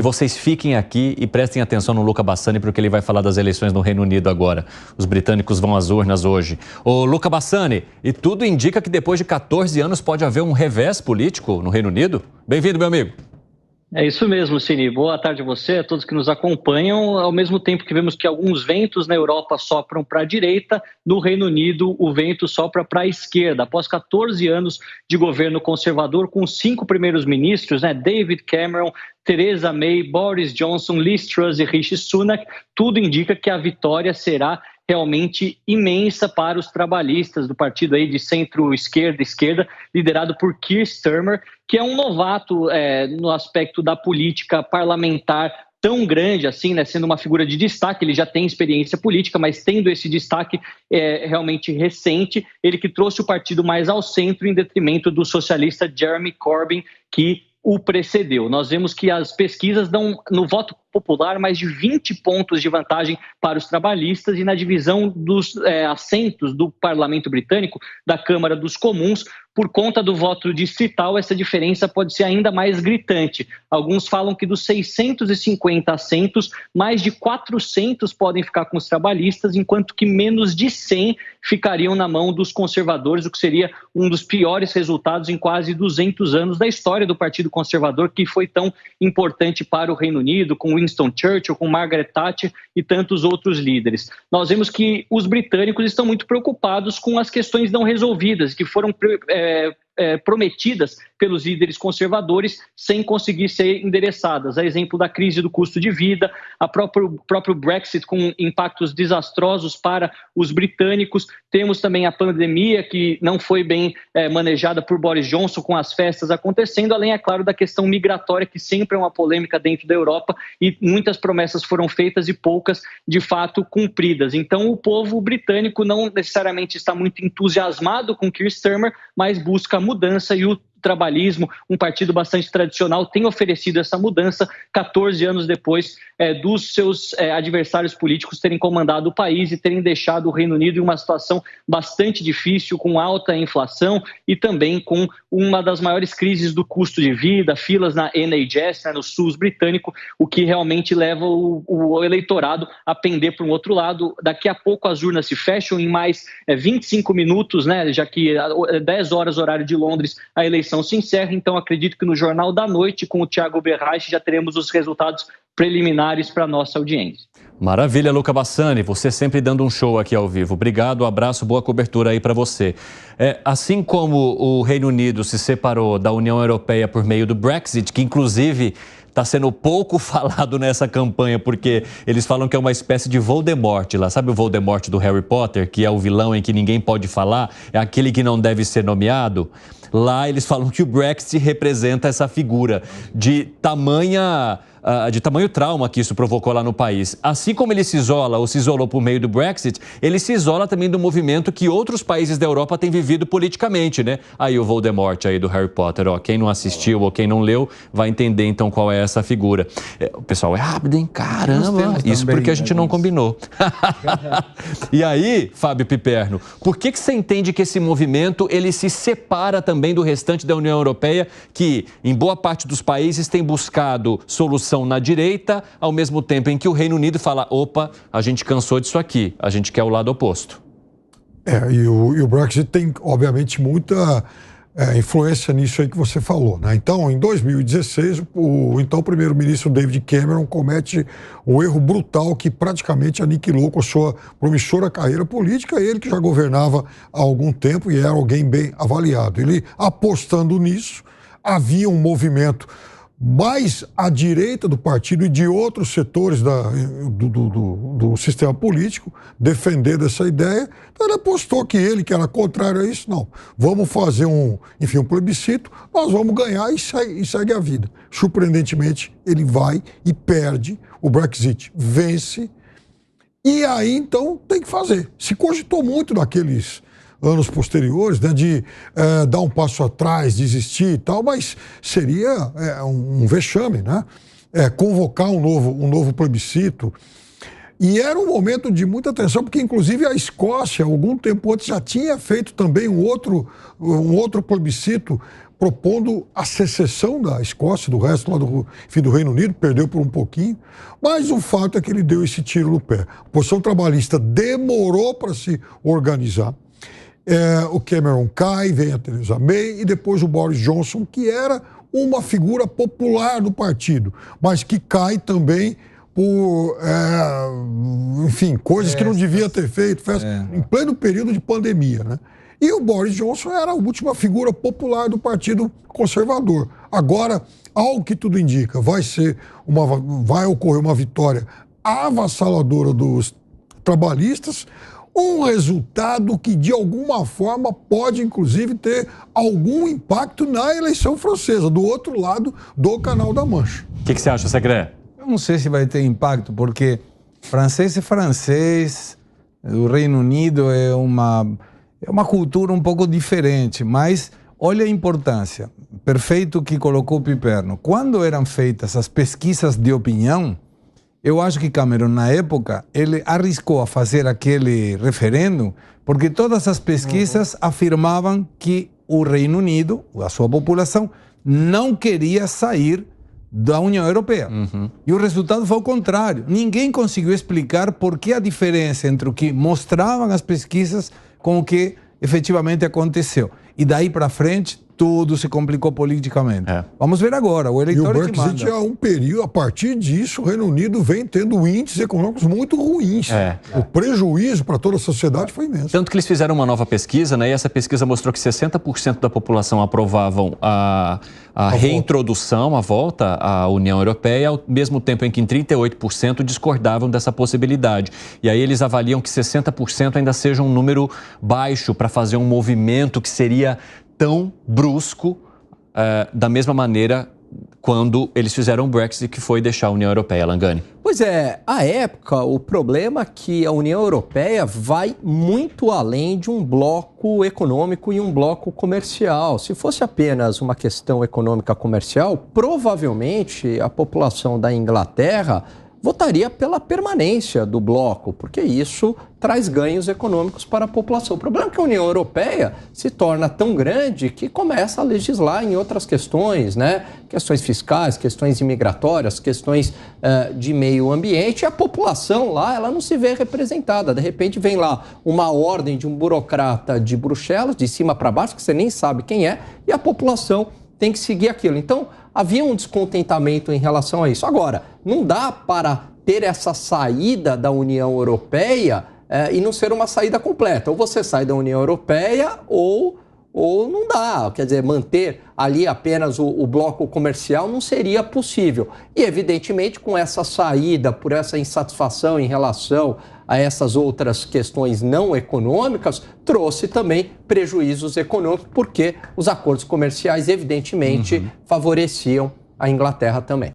E vocês fiquem aqui e prestem atenção no Luca Bassani, porque ele vai falar das eleições no Reino Unido agora. Os britânicos vão às urnas hoje. Ô, Luca Bassani, e tudo indica que depois de 14 anos pode haver um revés político no Reino Unido? Bem-vindo, meu amigo. É isso mesmo, Cini. Boa tarde a você, a todos que nos acompanham. Ao mesmo tempo que vemos que alguns ventos na Europa sopram para a direita, no Reino Unido o vento sopra para a esquerda. Após 14 anos de governo conservador, com 5 primeiros ministros, David Cameron, Theresa May, Boris Johnson, Liz Truss e Rishi Sunak, tudo indica que a vitória será realmente imensa para os trabalhistas do partido aí de centro-esquerda, liderado por Keir Starmer, que é um novato no aspecto da política parlamentar tão grande assim, sendo uma figura de destaque. Ele já tem experiência política, mas tendo esse destaque realmente recente, ele que trouxe o partido mais ao centro em detrimento do socialista Jeremy Corbyn, que o precedeu. Nós vemos que as pesquisas dão no voto popular mais de 20 pontos de vantagem para os trabalhistas, e na divisão dos assentos do parlamento britânico, da Câmara dos Comuns, por conta do voto distrital, essa diferença pode ser ainda mais gritante. Alguns falam que dos 650 assentos, mais de 400 podem ficar com os trabalhistas, enquanto que menos de 100 ficariam na mão dos conservadores, o que seria um dos piores resultados em quase 200 anos da história do Partido Conservador, que foi tão importante para o Reino Unido, com Winston Churchill, com Margaret Thatcher e tantos outros líderes. Nós vemos que os britânicos estão muito preocupados com as questões não resolvidas, que foram prometidas pelos líderes conservadores sem conseguir ser endereçadas. A exemplo da crise do custo de vida, o próprio Brexit com impactos desastrosos para os britânicos. Temos também a pandemia, que não foi bem manejada por Boris Johnson, com as festas acontecendo, além, é claro, da questão migratória, que sempre é uma polêmica dentro da Europa, e muitas promessas foram feitas e poucas, de fato, cumpridas. Então, o povo britânico não necessariamente está muito entusiasmado com Keir Starmer, mas busca mudança, e o trabalhismo, um partido bastante tradicional, tem oferecido essa mudança 14 anos depois dos seus adversários políticos terem comandado o país e terem deixado o Reino Unido em uma situação bastante difícil, com alta inflação e também com uma das maiores crises do custo de vida, filas na NHS, no SUS britânico, o que realmente leva o eleitorado a pender para um outro lado. Daqui a pouco as urnas se fecham em mais 25 minutos, já que 10 horas horário de Londres a eleição se encerra. Então acredito que no Jornal da Noite, com o Thiago Berraich, já teremos os resultados preliminares para a nossa audiência. Maravilha, Luca Bassani, você sempre dando um show aqui ao vivo. Obrigado, abraço, boa cobertura aí para você. Assim como o Reino Unido se separou da União Europeia por meio do Brexit, que inclusive está sendo pouco falado nessa campanha, porque eles falam que é uma espécie de Voldemort lá. Sabe o Voldemort do Harry Potter, que é o vilão em que ninguém pode falar? É aquele que não deve ser nomeado? Lá eles falam que o Brexit representa essa figura de tamanho trauma que isso provocou lá no país. Assim como ele se isola ou se isolou por meio do Brexit, ele se isola também do movimento que outros países da Europa têm vivido politicamente, Aí o Voldemort aí do Harry Potter, quem não assistiu ou quem não leu vai entender então qual é essa figura. O pessoal é rápido, hein? Caramba! Isso porque a gente não combinou. E aí, Fábio Piperno, por que você entende que esse movimento ele se separa também do restante da União Europeia, que em boa parte dos países tem buscado solução na direita, ao mesmo tempo em que o Reino Unido fala, opa, a gente cansou disso aqui, a gente quer o lado oposto? E o Brexit tem, obviamente, muita influência nisso aí que você falou, Então, em 2016, o então primeiro-ministro David Cameron comete um erro brutal que praticamente aniquilou com sua promissora carreira política, ele que já governava há algum tempo e era alguém bem avaliado. Ele, apostando nisso, havia um movimento mais à direita do partido e de outros setores do sistema político defendendo essa ideia. Então ele apostou que ele, que era contrário a isso, não, vamos fazer um plebiscito, nós vamos ganhar e segue a vida. Surpreendentemente, ele vai e perde o Brexit, vence, e aí então tem que fazer. Se cogitou muito naqueles anos posteriores, de dar um passo atrás, desistir e tal, mas seria um vexame, convocar um novo plebiscito. E era um momento de muita tensão, porque inclusive a Escócia, algum tempo antes, já tinha feito também um outro plebiscito propondo a secessão da Escócia, do resto lá do Reino Unido, perdeu por um pouquinho, mas o fato é que ele deu esse tiro no pé. A posição trabalhista demorou para se organizar. O Cameron cai, vem a Theresa May e depois o Boris Johnson, que era uma figura popular do partido, mas que cai também por, enfim, coisas que não devia ter feito, em pleno período de pandemia, né? E o Boris Johnson era a última figura popular do Partido Conservador. Agora, ao que tudo indica, vai ocorrer uma vitória avassaladora dos trabalhistas, um resultado que, de alguma forma, pode, inclusive, ter algum impacto na eleição francesa, do outro lado do Canal da Mancha. O que você acha, Segré? Eu não sei se vai ter impacto, porque francês é francês, o Reino Unido é uma cultura um pouco diferente, mas olha a importância. Perfeito o que colocou o Piperno. Quando eram feitas as pesquisas de opinião, eu acho que Cameron, na época, ele arriscou a fazer aquele referendo, porque todas as pesquisas afirmavam que o Reino Unido, a sua população, não queria sair da União Europeia. E o resultado foi o contrário. Ninguém conseguiu explicar por que a diferença entre o que mostravam as pesquisas com o que efetivamente aconteceu. E daí para frente, tudo se complicou politicamente. Vamos ver agora, o eleitor é que manda. E o Brexit é um período, a partir disso, o Reino Unido vem tendo índices econômicos muito ruins. O prejuízo para toda a sociedade foi imenso. Tanto que eles fizeram uma nova pesquisa, né? E essa pesquisa mostrou que 60% da população aprovavam a reintrodução, a volta à União Europeia, ao mesmo tempo em que 38% discordavam dessa possibilidade. E aí eles avaliam que 60% ainda seja um número baixo para fazer um movimento que seria tão brusco da mesma maneira quando eles fizeram o Brexit, que foi deixar a União Europeia. Langani. Pois é, à época, o problema é que a União Europeia vai muito além de um bloco econômico e um bloco comercial. Se fosse apenas uma questão econômica comercial, provavelmente a população da Inglaterra votaria pela permanência do bloco, porque isso traz ganhos econômicos para a população. O problema é que a União Europeia se torna tão grande que começa a legislar em outras questões, né? Questões fiscais, questões imigratórias, questões de meio ambiente, e a população lá, ela não se vê representada. De repente vem lá uma ordem de um burocrata de Bruxelas, de cima para baixo, que você nem sabe quem é, e a população tem que seguir aquilo. Então, havia um descontentamento em relação a isso. Agora, não dá para ter essa saída da União Europeia e não ser uma saída completa. Ou você sai da União Europeia ou não dá. Quer dizer, manter ali apenas o bloco comercial não seria possível. E, evidentemente, com essa saída, por essa insatisfação em relação a essas outras questões não econômicas, trouxe também prejuízos econômicos, porque os acordos comerciais, evidentemente, favoreciam a Inglaterra também.